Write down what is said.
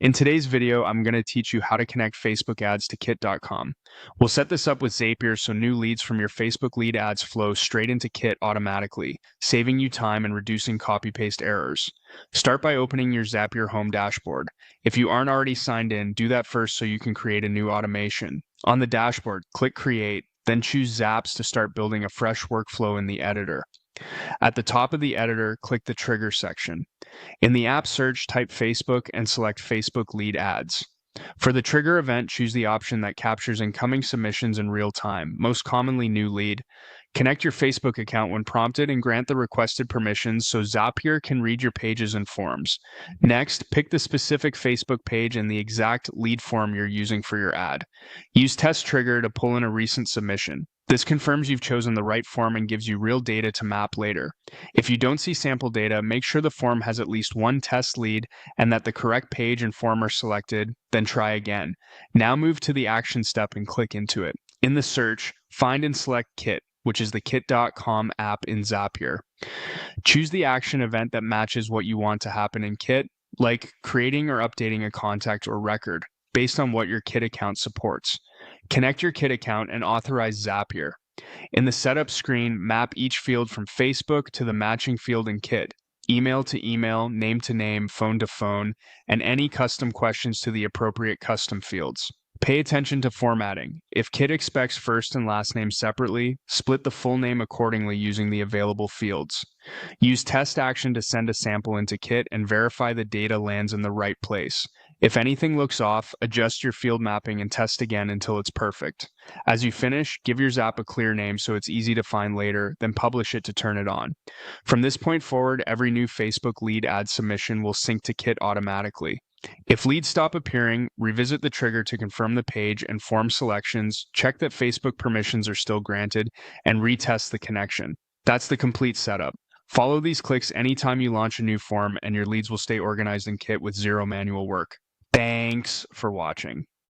In today's video, I'm going to teach you how to connect Facebook ads to Kit.com. We'll set this up with Zapier so new leads from your Facebook lead ads flow straight into Kit automatically, saving you time and reducing copy-paste errors. Start by opening your Zapier home dashboard. If you aren't already signed in, do that first so you can create a new automation. On the dashboard, click Create, then choose Zaps to start building a fresh workflow in the editor. At the top of the editor, click the Trigger section. In the app search, type Facebook and select Facebook lead ads. For the trigger event, choose the option that captures incoming submissions in real time, most commonly new lead. Connect your Facebook account when prompted and grant the requested permissions so Zapier can read your pages and forms. Next, pick the specific Facebook page and the exact lead form you're using for your ad. Use Test Trigger to pull in a recent submission. This confirms you've chosen the right form and gives you real data to map later. If you don't see sample data, make sure the form has at least one test lead and that the correct page and form are selected, then try again. Now move to the action step and click into it. In the search, find and select Kit, which is the Kit.com app in Zapier. Choose the action event that matches what you want to happen in Kit, like creating or updating a contact or record, based on what your Kit account supports. Connect your Kit account and authorize Zapier. In the setup screen, map each field from Facebook to the matching field in Kit, email to email, name to name, phone to phone, and any custom questions to the appropriate custom fields. Pay attention to formatting. If Kit expects first and last name separately, split the full name accordingly using the available fields. Use test action to send a sample into Kit and verify the data lands in the right place. If anything looks off, adjust your field mapping and test again until it's perfect. As you finish, give your Zap a clear name so it's easy to find later, then publish it to turn it on. From this point forward, every new Facebook lead ad submission will sync to Kit automatically. If leads stop appearing, revisit the trigger to confirm the page and form selections, check that Facebook permissions are still granted, and retest the connection. That's the complete setup. Follow these clicks anytime you launch a new form, and your leads will stay organized in Kit with zero manual work. Thanks for watching.